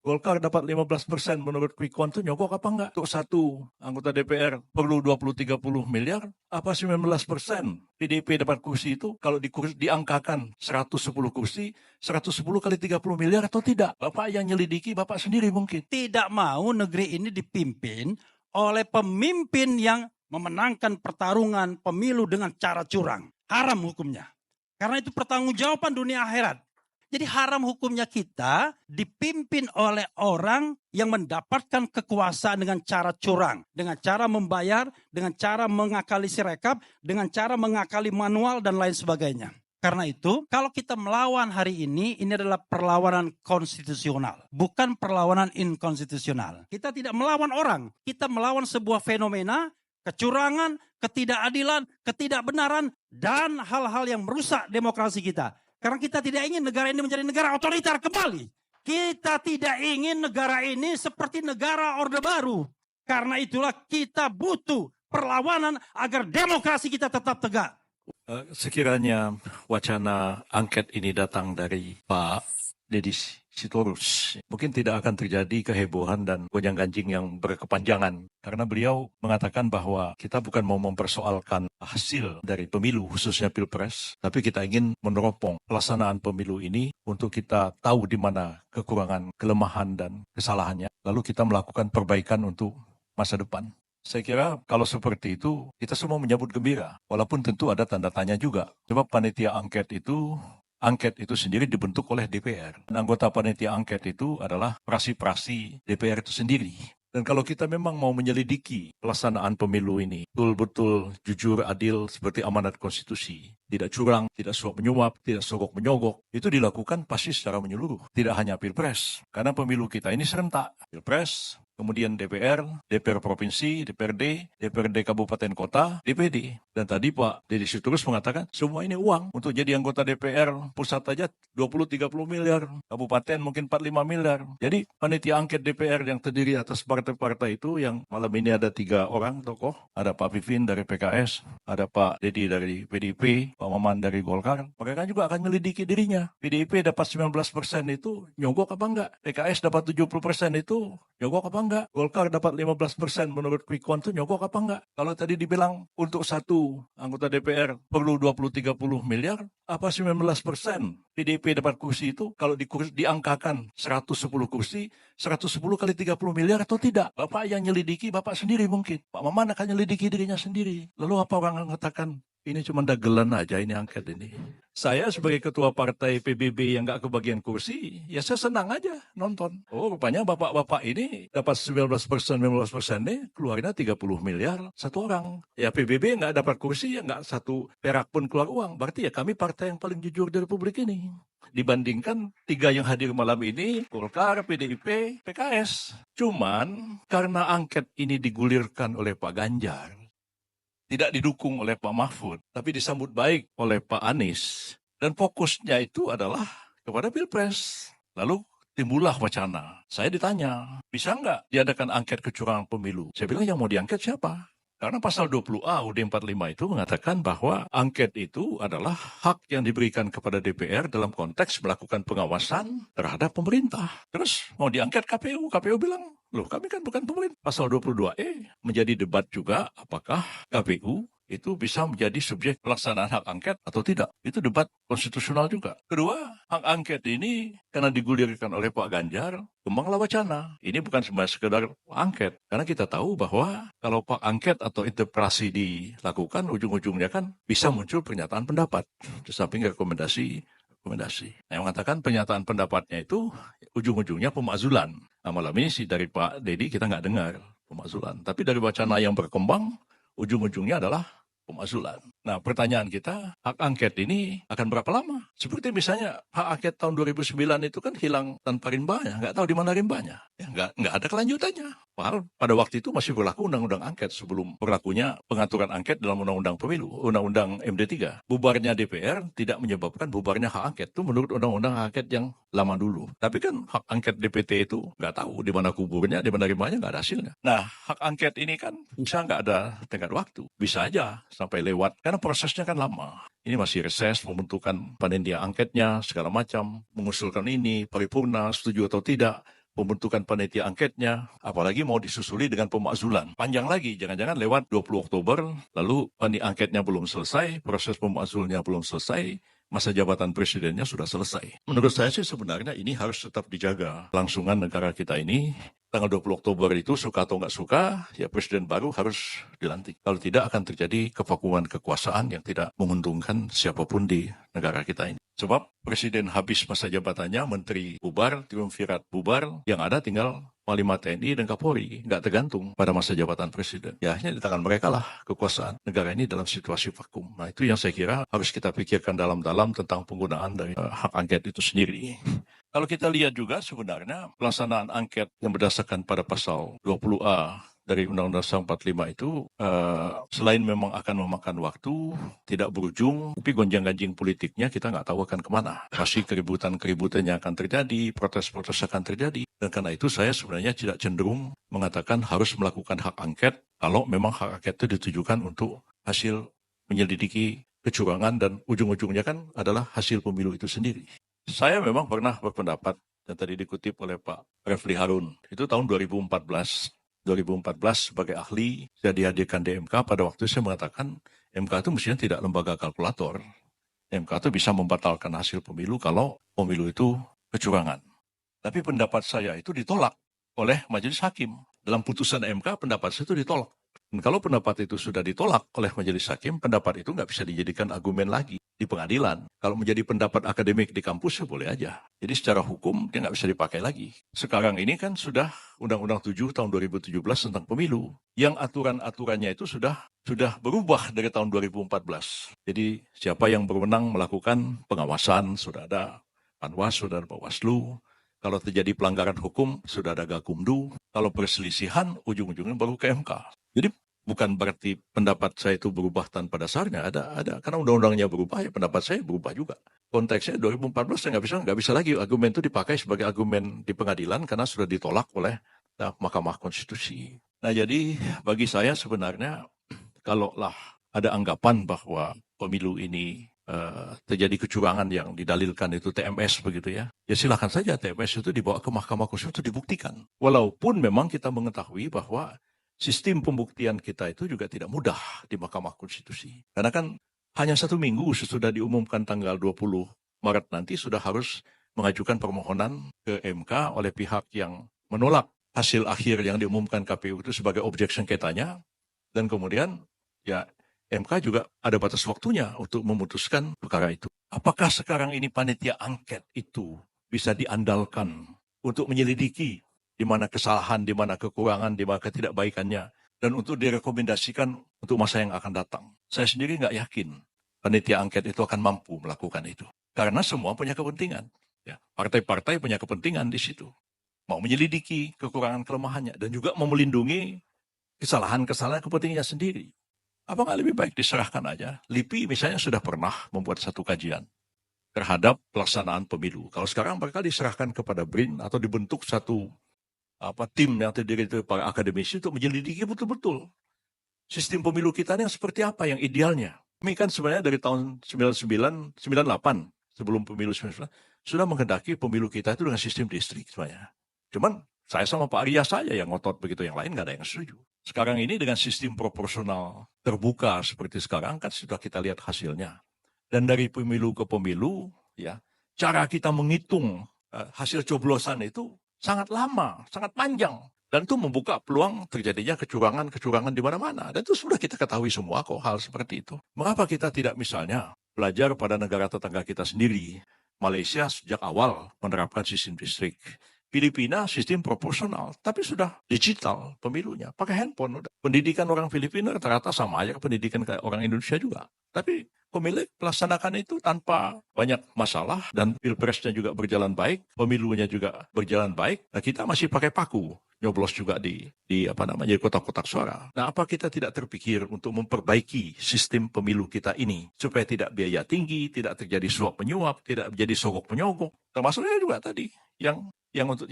Golkar dapat 15% menurut quick count itu nyogok apa enggak? Untuk satu anggota DPR perlu 20-30 miliar, apa 19% PDIP dapat kursi itu kalau diangkakan 110 kursi, 110 kali 30 miliar atau tidak? Bapak yang nyelidiki, Bapak sendiri mungkin. Tidak mau negeri ini dipimpin oleh pemimpin yang memenangkan pertarungan pemilu dengan cara curang. Haram hukumnya. Karena itu pertanggungjawaban dunia akhirat. Jadi haram hukumnya kita dipimpin oleh orang yang mendapatkan kekuasaan dengan cara curang. Dengan cara membayar, dengan cara mengakali sirekap, dengan cara mengakali manual dan lain sebagainya. Karena itu, kalau kita melawan hari ini adalah perlawanan konstitusional. Bukan perlawanan inkonstitusional. Kita tidak melawan orang. Kita melawan sebuah fenomena, kecurangan, ketidakadilan, ketidakbenaran, dan hal-hal yang merusak demokrasi kita. Karena kita tidak ingin negara ini menjadi negara otoriter kembali. Kita tidak ingin negara ini seperti negara Orde Baru. Karena itulah kita butuh perlawanan agar demokrasi kita tetap tegak. Sekiranya wacana angket ini datang dari Pak Deddy Sitorus, mungkin tidak akan terjadi kehebohan dan gonjang-ganjing yang berkepanjangan. Karena beliau mengatakan bahwa kita bukan mau mempersoalkan hasil dari pemilu, khususnya Pilpres, tapi kita ingin meneropong pelaksanaan pemilu ini untuk kita tahu di mana kekurangan, kelemahan, dan kesalahannya. Lalu kita melakukan perbaikan untuk masa depan. Saya kira kalau seperti itu, kita semua menyambut gembira. Walaupun tentu ada tanda tanya juga. Sebab panitia angket itu sendiri dibentuk oleh DPR. Dan anggota panitia angket itu adalah prasi-prasi DPR itu sendiri. Dan kalau kita memang mau menyelidiki pelaksanaan pemilu ini, betul-betul jujur, adil, seperti amanat konstitusi, tidak curang, tidak suap menyuap, tidak sogok menyogok, itu dilakukan pasti secara menyeluruh. Tidak hanya Pilpres, karena pemilu kita ini serentak. Pilpres, kemudian DPR, DPR Provinsi, DPRD Kabupaten Kota, DPD. Dan tadi Pak Deddy Sitorus mengatakan, semua ini uang untuk jadi anggota DPR pusat aja 20-30 miliar, kabupaten mungkin 45 miliar. Jadi panitia angket DPR yang terdiri atas partai-partai itu, yang malam ini ada 3 orang tokoh, ada Pak Pipin dari PKS, ada Pak Deddy dari PDIP, Pak Maman dari Golkar, mereka juga akan menyelidiki dirinya. PDIP dapat 19% itu nyogok apa enggak? PKS dapat 70% itu nyogok apa enggak? Golkar dapat 15% menurut quick count itu nyogok apa enggak? Kalau tadi dibilang untuk satu anggota DPR perlu 20-30 miliar, apa 19% PDIP dapat kursi itu kalau diangkakan 110 kursi, 110 kali 30 miliar atau tidak? Bapak yang nyelidiki, Bapak sendiri mungkin. Pak Maman akan nyelidiki dirinya sendiri. Lalu apa orang mengatakan, ini cuma dagelan aja ini angket ini. Saya sebagai ketua partai PBB yang gak kebagian kursi, ya saya senang aja nonton. Oh, rupanya bapak-bapak ini dapat 19% nih, keluarnya 30 miliar satu orang. Ya PBB gak dapat kursi, ya gak satu perak pun keluar uang. Berarti ya kami partai yang paling jujur di Republik ini. Dibandingkan 3 yang hadir malam ini, Golkar, PDIP, PKS. Cuman karena angket ini digulirkan oleh Pak Ganjar, tidak didukung oleh Pak Mahfud, tapi disambut baik oleh Pak Anies. Dan fokusnya itu adalah kepada Pilpres. Lalu timbullah wacana. Saya ditanya, bisa nggak diadakan angket kecurangan pemilu? Saya bilang yang mau diangket siapa? Karena pasal 20A UUD 45 itu mengatakan bahwa angket itu adalah hak yang diberikan kepada DPR dalam konteks melakukan pengawasan terhadap pemerintah. Terus mau diangket KPU, KPU bilang, loh kami kan bukan pemerintah. Pasal 22E menjadi debat juga apakah KPU itu bisa menjadi subjek pelaksanaan hak angket atau tidak. Itu debat konstitusional juga. Kedua, hak angket ini karena digulirkan oleh Pak Ganjar, kembanglah wacana. Ini bukan cuma sekedar angket. Karena kita tahu bahwa kalau Pak angket atau interpelasi dilakukan, ujung-ujungnya kan bisa muncul pernyataan pendapat. Di samping rekomendasi. Nah, yang mengatakan pernyataan pendapatnya itu ujung-ujungnya pemakzulan. Nah, malam ini sih dari Pak Deddy kita nggak dengar pemakzulan. Tapi dari wacana yang berkembang, ujung-ujungnya adalah pemakzulan. Nah, pertanyaan kita, hak angket ini akan berapa lama? Seperti misalnya hak angket tahun 2009 itu kan hilang tanpa rimbanya, nggak tahu di mana rimbanya. Ya, nggak ada kelanjutannya. Padahal pada waktu itu masih berlaku undang-undang angket sebelum berlakunya pengaturan angket dalam undang-undang pemilu, undang-undang MD3. Bubarnya DPR tidak menyebabkan bubarnya hak angket. Itu menurut undang-undang hak angket yang lama dulu. Tapi kan hak angket DPT itu nggak tahu di mana kuburnya, di mana rimbanya, nggak ada hasilnya. Nah, hak angket ini kan bisa nggak ada tenggat waktu. Bisa aja sampai lewat. Karena prosesnya kan lama. Ini masih reses, membentukan panitia angketnya, segala macam, mengusulkan ini, paripurna, setuju atau tidak, pembentukan panitia angketnya, apalagi mau disusuli dengan pemakzulan. Panjang lagi, jangan-jangan lewat 20 Oktober, lalu panitia angketnya belum selesai, proses pemakzulnya belum selesai, masa jabatan presidennya sudah selesai. Menurut saya sih sebenarnya ini harus tetap dijaga kelangsungan negara kita ini. Tanggal 20 Oktober itu suka atau nggak suka, ya presiden baru harus dilantik. Kalau tidak akan terjadi kevakuman kekuasaan yang tidak menguntungkan siapapun di negara kita ini. Sebab presiden habis masa jabatannya, menteri bubar, triumvirat bubar, yang ada tinggal Panglima TNI dan Kapolri, nggak tergantung pada masa jabatan presiden. Ya hanya di tangan mereka lah kekuasaan negara ini dalam situasi vakum. Nah itu yang saya kira harus kita pikirkan dalam-dalam tentang penggunaan dari hak angket itu sendiri. Kalau kita lihat juga sebenarnya pelaksanaan angket yang berdasarkan pada pasal 20A dari Undang-Undang Dasar 45 itu selain memang akan memakan waktu, tidak berujung, tapi gonjang-ganjing politiknya kita nggak tahu akan kemana. Pasti keributan-keributan yang akan terjadi, protes-protes akan terjadi. Dan karena itu saya sebenarnya tidak cenderung mengatakan harus melakukan hak angket kalau memang hak angket itu ditujukan untuk hasil menyelidiki kecurangan dan ujung-ujungnya kan adalah hasil pemilu itu sendiri. Saya memang pernah berpendapat, yang tadi dikutip oleh Pak Refli Harun, itu tahun 2014 sebagai ahli, saya dihadirkan di MK, pada waktu itu saya mengatakan, MK itu mestinya tidak lembaga kalkulator. MK itu bisa membatalkan hasil pemilu kalau pemilu itu kecurangan. Tapi pendapat saya itu ditolak oleh majelis hakim. Dalam putusan MK, pendapat saya itu ditolak. Dan kalau pendapat itu sudah ditolak oleh majelis hakim, pendapat itu nggak bisa dijadikan argumen lagi di pengadilan. Kalau menjadi pendapat akademik di kampus, ya boleh aja. Jadi secara hukum, dia nggak bisa dipakai lagi. Sekarang ini kan sudah Undang-Undang 7 tahun 2017 tentang pemilu. Yang aturan-aturannya itu sudah berubah dari tahun 2014. Jadi siapa yang berwenang melakukan pengawasan, sudah ada Panwas, sudah ada Bawaslu. Kalau terjadi pelanggaran hukum, sudah ada Gakumdu. Kalau perselisihan, ujung-ujungnya baru ke MK. Jadi bukan berarti pendapat saya itu berubah tanpa dasarnya. Ada karena undang-undangnya berubah, ya pendapat saya berubah juga. Konteksnya 2014 saya nggak bisa lagi argumen itu dipakai sebagai argumen di pengadilan karena sudah ditolak oleh Mahkamah Konstitusi. Nah jadi bagi saya sebenarnya kalaulah ada anggapan bahwa pemilu ini terjadi kecurangan yang didalilkan itu TMS begitu ya silakan saja TMS itu dibawa ke Mahkamah Konstitusi itu dibuktikan. Walaupun memang kita mengetahui bahwa sistem pembuktian kita itu juga tidak mudah di Mahkamah Konstitusi. Karena kan hanya 1 minggu sesudah diumumkan tanggal 20 Maret nanti sudah harus mengajukan permohonan ke MK oleh pihak yang menolak hasil akhir yang diumumkan KPU itu sebagai objek sengketanya. Dan kemudian ya MK juga ada batas waktunya untuk memutuskan perkara itu. Apakah sekarang ini panitia angket itu bisa diandalkan untuk menyelidiki di mana kesalahan, di mana kekurangan, di mana ketidakbaikannya, dan untuk direkomendasikan untuk masa yang akan datang? Saya sendiri nggak yakin panitia angket itu akan mampu melakukan itu. Karena semua punya kepentingan. Ya, partai-partai punya kepentingan di situ. Mau menyelidiki kekurangan kelemahannya dan juga mau melindungi kesalahan-kesalahan kepentingannya sendiri. Apa nggak lebih baik diserahkan aja? LIPI misalnya sudah pernah membuat satu kajian terhadap pelaksanaan pemilu. Kalau sekarang mereka diserahkan kepada BRIN atau dibentuk satu tim yang terdiri dari para akademisi untuk menyelidiki betul-betul sistem pemilu kita ini yang seperti apa yang idealnya. Kami kan sebenarnya dari tahun 98 sebelum pemilu 99 sudah menghendaki pemilu kita itu dengan sistem distrik sebenarnya. Cuman saya sama Pak Arya saja yang ngotot begitu, yang lain nggak ada yang setuju. Sekarang ini dengan sistem proporsional terbuka seperti sekarang kan sudah kita lihat hasilnya. Dan dari pemilu ke pemilu, ya cara kita menghitung hasil coblosan itu sangat lama, sangat panjang. Dan itu membuka peluang terjadinya kecurangan-kecurangan di mana-mana. Dan itu sudah kita ketahui semua kok hal seperti itu. Mengapa kita tidak misalnya belajar pada negara tetangga kita sendiri? Malaysia sejak awal menerapkan sistem distrik. Filipina sistem proporsional, tapi sudah digital pemilunya, pakai handphone. Pendidikan orang Filipina rata-rata sama aja pendidikan kayak orang Indonesia juga. Tapi pemilik melaksanakan itu tanpa banyak masalah dan pilpresnya juga berjalan baik, pemilunya juga berjalan baik. Nah, kita masih pakai paku, nyoblos juga di kotak-kotak suara. Nah, apa kita tidak terpikir untuk memperbaiki sistem pemilu kita ini supaya tidak biaya tinggi, tidak terjadi suap menyuap, tidak menjadi sogok menyogok. Termasuknya juga tadi yang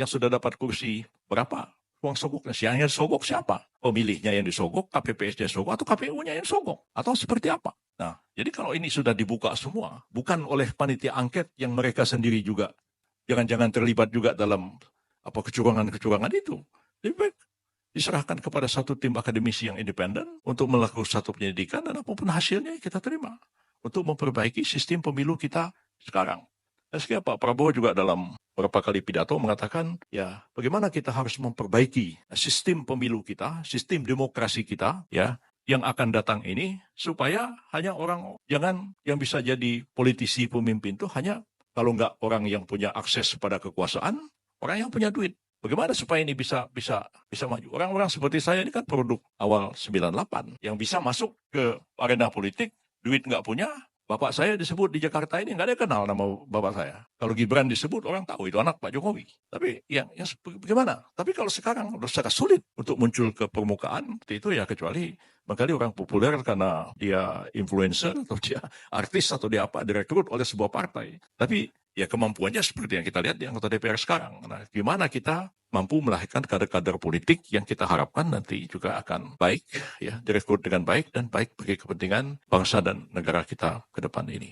sudah dapat kursi berapa? Uang sogoknya, yang sogok siapa? Pemilihnya yang disogok, KPPS-nya sogok, atau KPU-nya yang sogok? Atau seperti apa? Nah, jadi kalau ini sudah dibuka semua, bukan oleh panitia angket yang mereka sendiri juga jangan-jangan terlibat juga dalam apa kecurangan-kecurangan itu. Lebih baik diserahkan kepada satu tim akademisi yang independen untuk melakukan satu penyelidikan dan apapun hasilnya kita terima untuk memperbaiki sistem pemilu kita sekarang. Dan sekian Pak Prabowo juga dalam beberapa kali pidato mengatakan, ya bagaimana kita harus memperbaiki sistem pemilu kita, sistem demokrasi kita, ya yang akan datang ini supaya hanya orang jangan yang bisa jadi politisi pemimpin itu hanya kalau nggak orang yang punya akses pada kekuasaan, orang yang punya duit. Bagaimana supaya ini bisa maju? Orang-orang seperti saya ini kan produk awal 98 yang bisa masuk ke arena politik, duit nggak punya. Bapak saya disebut di Jakarta ini nggak ada yang kenal nama bapak saya. Kalau Gibran disebut orang tahu itu anak Pak Jokowi. Tapi yang bagaimana? Tapi kalau sekarang udah sangat sulit untuk muncul ke permukaan itu ya kecuali barangkali orang populer karena dia influencer atau dia artis atau dia apa direkrut oleh sebuah partai. Tapi ya kemampuannya seperti yang kita lihat di anggota DPR sekarang. Nah, gimana kita mampu melahirkan kader-kader politik yang kita harapkan nanti juga akan baik, ya direkrut dengan baik dan baik bagi kepentingan bangsa dan negara kita ke depan ini.